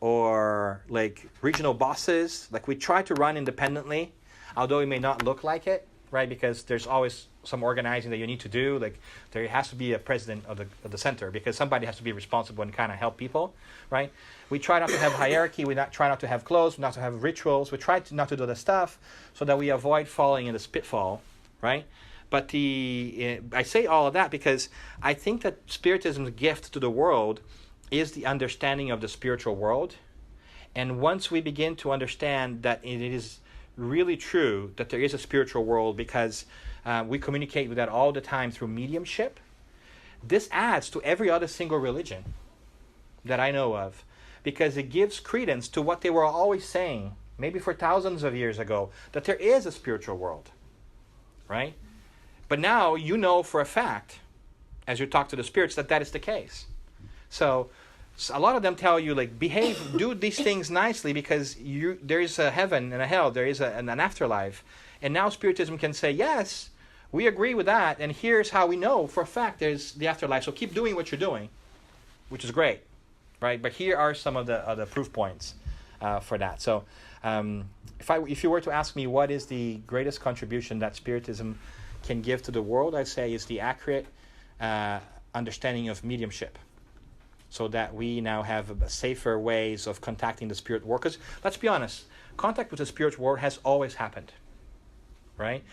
or, like, regional bosses. Like, we try to run independently, although it may not look like it, right? Because there's always some organizing that you need to do. Like, there has to be a president of the center because somebody has to be responsible and kind of help people, right? We try not to have hierarchy. We try not to have clothes, not to have rituals. We try not to do the stuff so that we avoid falling in this pitfall, right? But I say all of that because I think that Spiritism's gift to the world is the understanding of the spiritual world. And once we begin to understand that it is really true that there is a spiritual world because we communicate with that all the time through mediumship, this adds to every other single religion that I know of because it gives credence to what they were always saying, maybe for thousands of years ago, that there is a spiritual world, right? But now you know for a fact, as you talk to the spirits, that is the case. So a lot of them tell you, like, behave, do these things nicely because there is a heaven and a hell, there is an afterlife. And now Spiritism can say, yes, we agree with that, and here's how we know for a fact there's the afterlife. So keep doing what you're doing, which is great, right? But here are some of the proof points for that. So if you were to ask me what is the greatest contribution that Spiritism can give to the world, I'd say is the accurate understanding of mediumship, so that we now have safer ways of contacting the spirit world. Because let's be honest, contact with the spirit world has always happened, right?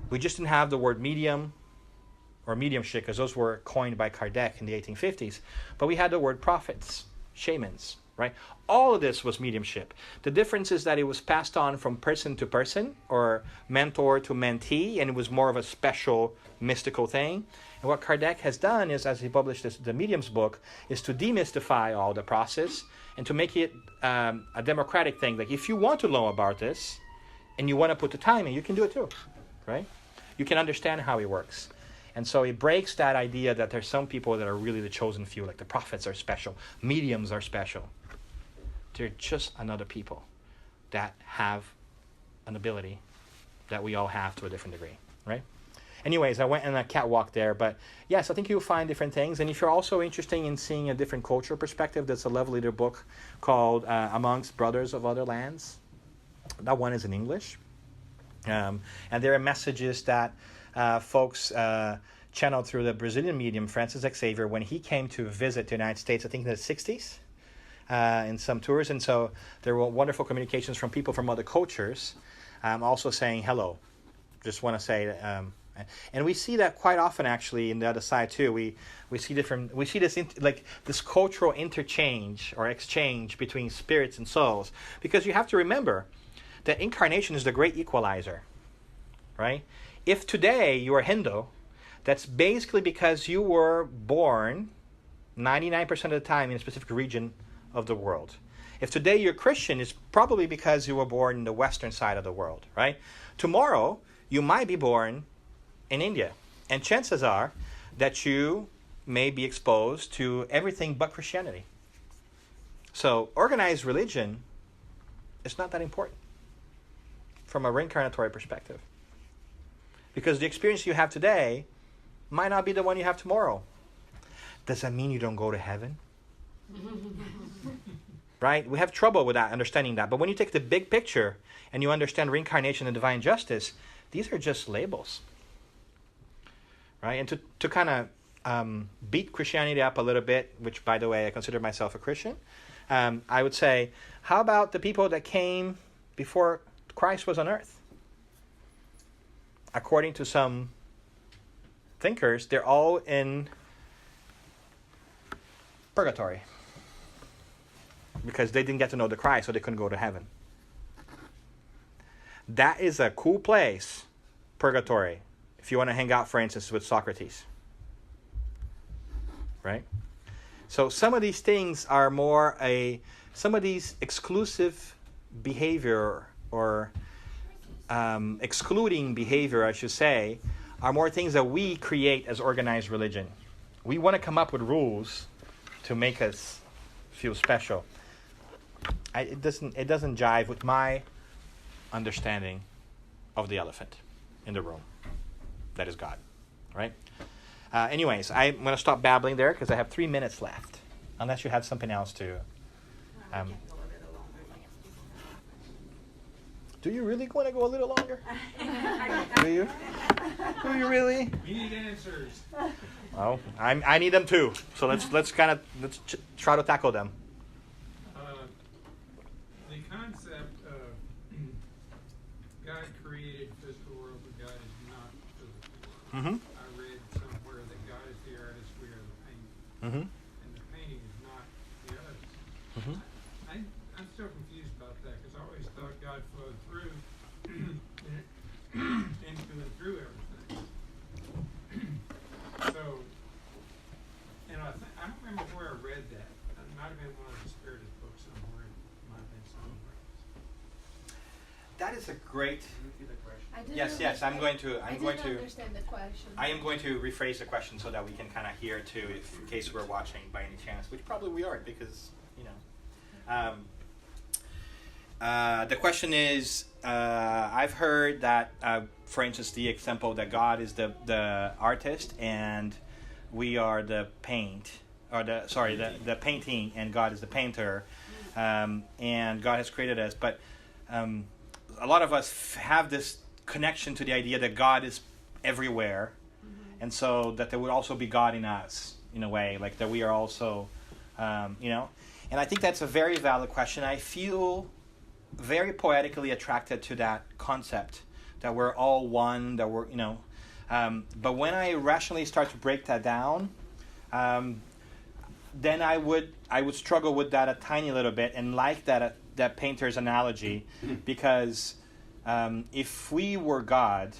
We just didn't have the word medium or mediumship because those were coined by Kardec in the 1850s, but we had the word prophets, shamans, right? All of this was mediumship. The difference is that it was passed on from person to person or mentor to mentee, and it was more of a special mystical thing. And what Kardec has done is, as he published the Medium's book, is to demystify all the process and to make it a democratic thing. Like, if you want to know about this and you want to put the time in, you can do it too, right? You can understand how it works. And so it breaks that idea that there's some people that are really the chosen few, like the prophets are special, mediums are special. They're just another people that have an ability that we all have to a different degree, right? Anyways, I went on a catwalk there, but yes, I think you'll find different things. And if you're also interested in seeing a different cultural perspective, there's a lovely little book called Amongst Brothers of Other Lands. That one is in English. And there are messages that folks channeled through the Brazilian medium, Francis Xavier, when he came to visit the United States, I think in the 60s. In some tours, and so there were wonderful communications from people from other cultures, also saying hello. Just want to say, and we see that quite often actually in the other side too. We see this cultural interchange or exchange between spirits and souls, because you have to remember that incarnation is the great equalizer, right? If today you are Hindu, that's basically because you were born 99% of the time in a specific region of the world. If today you're Christian, it's probably because you were born in the western side of the world, right? Tomorrow, you might be born in India. And chances are that you may be exposed to everything but Christianity. So organized religion is not that important from a reincarnatory perspective. Because the experience you have today might not be the one you have tomorrow. Does that mean you don't go to heaven? Right? We have trouble with that, understanding that. But when you take the big picture and you understand reincarnation and divine justice, these are just labels. Right? And to kind of beat Christianity up a little bit, which, by the way, I consider myself a Christian, I would say, how about the people that came before Christ was on earth? According to some thinkers, they're all in purgatory because they didn't get to know the Christ, so they couldn't go to heaven. That is a cool place, purgatory, if you want to hang out, for instance, with Socrates. Right? So some of these things are more some of these exclusive behavior or excluding behavior, I should say, are more things that we create as organized religion. We want to come up with rules to make us feel special. It doesn't jive with my understanding of the elephant in the room. That is God, right? Anyways, I'm going to stop babbling there because I have 3 minutes left, unless you have something else to. Do you really want to go a little longer? Do you? Do you really? We need answers. Well, I need them too. So let's try to tackle them. The concept of God created physical world, but God is not physical world. Mm-hmm. I read somewhere that God is the artist, we are the painter, Mm-hmm. and the painting is not the artist. Mm-hmm. I'm still confused about that because I always thought God flowed through into and through everything. So, and I don't remember where I read that. It might have been one of the Spiritist books somewhere. It might have been somewhere else. That is a great. Repeat the question. Yes. I'm going to understand the question. I am going to rephrase the question so that we can kind of hear too, if in case we're watching by any chance, which probably we aren't because the question is, I've heard that, for instance, the example that God is the artist and we are the painting, and God is the painter, and God has created us. But a lot of us have this connection to the idea that God is everywhere, and so that there would also be God in us, in a way, like that we are also, And I think that's a very valid question. I feel very poetically attracted to that concept, that we're all one, that we're, but when I rationally start to break that down, then I would struggle with that a tiny little bit and like that painter's analogy, because if we were God,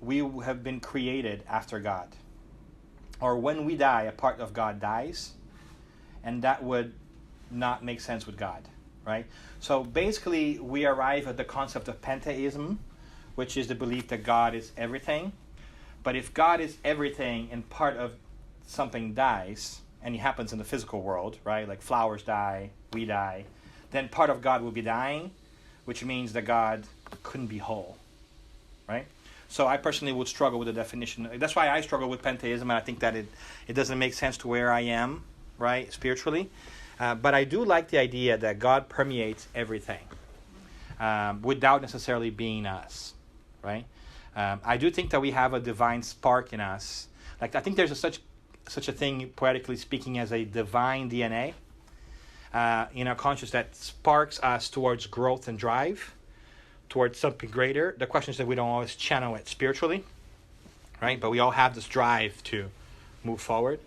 we have been created after God. Or when we die, a part of God dies, and that would not make sense with God, right? So basically, we arrive at the concept of pantheism, which is the belief that God is everything. But if God is everything and part of something dies, and it happens in the physical world, right? Like flowers die, we die, then part of God will be dying, which means that God couldn't be whole, right? So I personally would struggle with the definition. That's why I struggle with pantheism, and I think that it doesn't make sense to where I am, right, spiritually. But I do like the idea that God permeates everything without necessarily being us, right? I do think that we have a divine spark in us. Like, I think there's such a thing, poetically speaking, as a divine DNA in our conscious that sparks us towards growth and drive, towards something greater. The question is that we don't always channel it spiritually, right? But we all have this drive to move forward.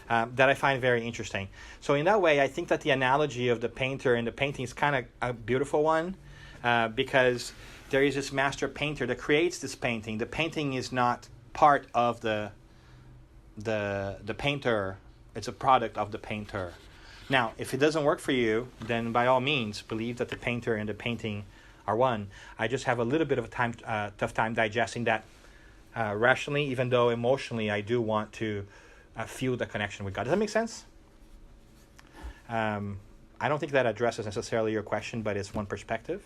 That I find very interesting. So in that way, I think that the analogy of the painter and the painting is kind of a beautiful one, because there is this master painter that creates this painting. The painting is not part of the painter; it's a product of the painter. Now, if it doesn't work for you, then by all means, believe that the painter and the painting are one. I just have a little bit of a tough time digesting that rationally, even though emotionally I do want to feel the connection with God. Does that make sense? I don't think that addresses necessarily your question, but it's one perspective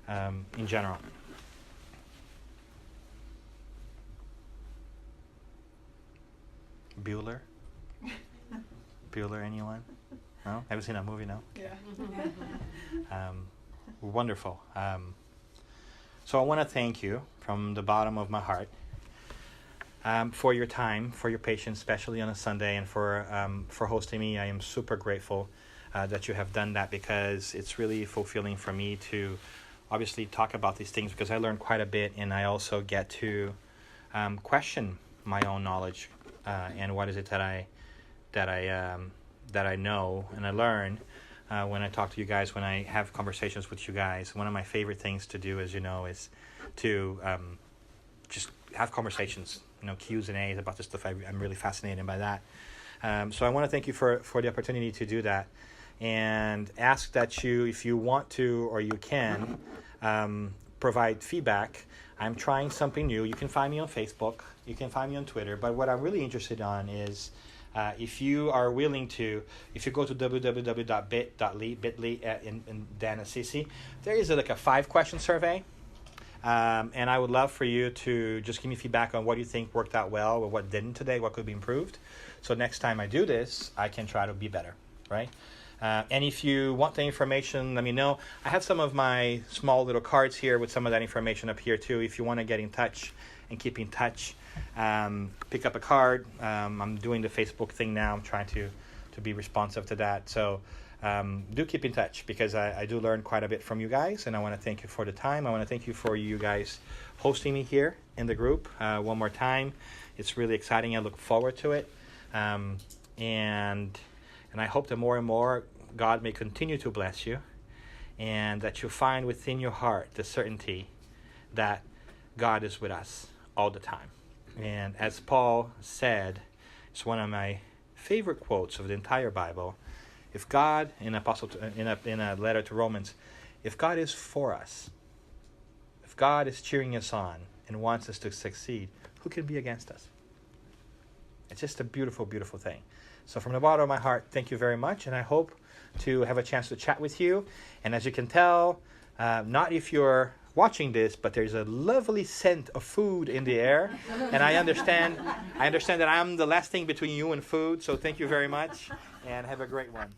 in general. Bueller? Bueller, anyone? No? Haven't seen that movie, no? Yeah. Wonderful. So I want to thank you from the bottom of my heart for your time, for your patience, especially on a Sunday, and for hosting me. I am super grateful that you have done that, because it's really fulfilling for me to obviously talk about these things, because I learn quite a bit, and I also get to question my own knowledge and what is it that I know and I learn when I talk to you guys, when I have conversations with you guys. One of my favorite things to do, as you know, is to just have conversations, Q's and A's about this stuff. I'm really fascinated by that. So I want to thank you for the opportunity to do that, and ask that you, if you want to or you can, provide feedback. I'm trying something new. You can find me on Facebook. You can find me on Twitter. But what I'm really interested on is if you are willing to, if you go to www.bit.ly in Dan Assis, there is a 5-question survey. And I would love for you to just give me feedback on what you think worked out well or what didn't today, what could be improved. So next time I do this, I can try to be better, right? And if you want the information, let me know. I have some of my small little cards here with some of that information up here too. If you want to get in touch and keep in touch, pick up a card. I'm doing the Facebook thing now. I'm trying to be responsive to that. So do keep in touch, because I do learn quite a bit from you guys, and I want to thank you for the time. I want to thank you for you guys hosting me here in the group one more time. It's really exciting. I look forward to it. And I hope that more and more God may continue to bless you, and that you find within your heart the certainty that God is with us all the time. And as Paul said, it's one of my favorite quotes of the entire Bible. If God, in a letter to Romans, if God is for us, if God is cheering us on and wants us to succeed, who can be against us? It's just a beautiful, beautiful thing. So from the bottom of my heart, thank you very much, and I hope to have a chance to chat with you. And as you can tell, not if you're watching this, but there's a lovely scent of food in the air, and I understand that I'm the last thing between you and food. So thank you very much, and have a great one.